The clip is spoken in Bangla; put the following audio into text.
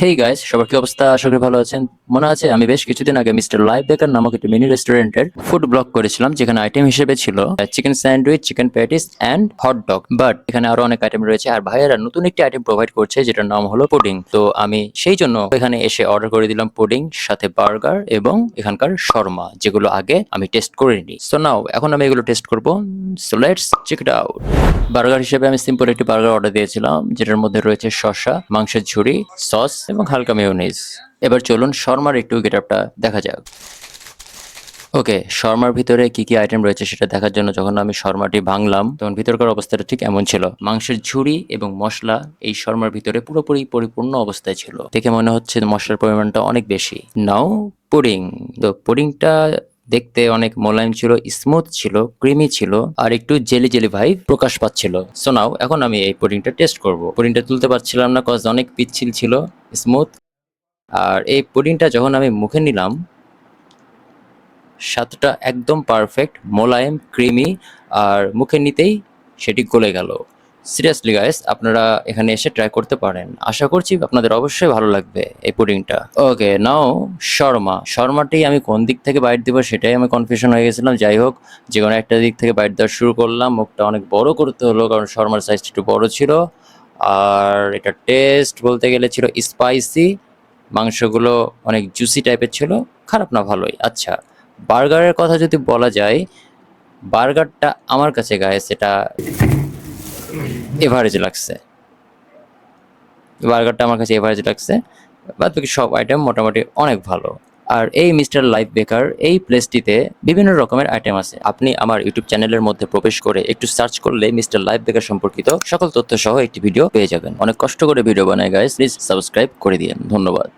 হেই গাইস, সবার কি অবস্থা? আশা করি ভালো আছেন। মনে আছে আমি বেশ কিছুদিন আগে মিস্টার লাইভ বেকার নামক একটি মিনি রেস্টুরেন্টের ফুড ব্লগ করেছিলাম, যেখানে আইটেম হিসেবে ছিল chicken sandwich, chicken patties and hot dog. But এখানে আরো অনেক আইটেম রয়েছে, আর ভাইয়েরা নতুন একটি আইটেম প্রোভাইড করছে যেটার নাম হলো পুডিং। তো আমি সেই জন্য এখানে এসে অর্ডার করে দিলাম পুডিং, সাথে বার্গার এবং এখানকার শর্মা, যেগুলো আগে আমি টেস্ট করিনি। সো নাও এখন আমি এগুলো টেস্ট করবো। So let's check it out. Burger হিসেবে আমি সিম্পল একটি বার্গার অর্ডার দিয়েছিলাম, যেটার মধ্যে রয়েছে শসা, মাংসের ঝুড়ি, সস এবং হালকা মেয়োনিজ। এবার চলুন শর্মার একটু গেটআপটা দেখা যাক। ওকে, শর্মার ভিতরে কি কি আইটেম রয়েছে সেটা দেখার জন্য যখন আমি শর্মাটি ভাঙলাম, তখন ভিতরকার অবস্থাটা ঠিক এমন ছিল। মাংসের ঝুড়ি এবং মশলা এই শর্মার ভিতরে পুরোপুরি পরিপূর্ণ অবস্থায় ছিল। দেখে মনে হচ্ছে মশলার পরিমাণটা অনেক বেশি। নাও পুডিং। তো পুডিংটা দেখতে অনেক মোলায়েম ছিল, স্মুথ ছিল, ক্রিমি ছিল, আর একটু জেলি জেলি ভাইব প্রকাশ পাচ্ছিল। সো নাও এখন আমি এই পুডিংটা টেস্ট করব। পুডিংটা তুলতে পারছিলাম না, কজ অনেক পিচ্ছিল ছিল, স্মুথ। আর এই পুডিংটা যখন আমি মুখে নিলাম, স্বাদটা একদম পারফেক্ট, মোলায়েম, ক্রিমি, আর মুখে নিতেই সেটি গলে গেল। সিরিয়াসলি গাইস, আপনারা এখানে এসে ট্রাই করতে পারেন। আশা করছি আপনাদের অবশ্যই ভালো লাগবে এই পুডিংটা। ওকে, নাও শর্মাটি আমি কোন দিক থেকে বাইট দিব সেটাই আমি কনফিউশন হয়ে গেছিলাম। যাই হোক, যে কোনো একটা দিক থেকে বাইট দেওয়া শুরু করলাম। মুখটা অনেক বড় করতে হলো, কারণ শর্মার সাইজটা একটু বড় ছিল। আর এটা টেস্ট বলতে গেলে ছিল স্পাইসি। মাংসগুলো অনেক জুসি টাইপের ছিল। খারাপ না, ভালোই। আচ্ছা, বার্গারের কথা যদি বলা যায়, বার্গারটা আমার কাছে গাইস এটা এভারেজ লাগছে। বার্গারটা আমার কাছে এভারেজ লাগছে, বাদ বাকি সব আইটেম মোটামুটি অনেক ভালো। আর এই মিস্টার লাইভ বেকার এই প্লেসটিতে বিভিন্ন রকমের আইটেম আছে। আপনি আমার ইউটিউব চ্যানেলের মধ্যে প্রবেশ করে একটু সার্চ করলে মিস্টার লাইভ বেকার সম্পর্কিত সকল তথ্য সহ একটি ভিডিও পেয়ে যাবেন। অনেক কষ্ট করে ভিডিও বানায় গাইস, প্লিজ সাবস্ক্রাইব করে দিন। ধন্যবাদ।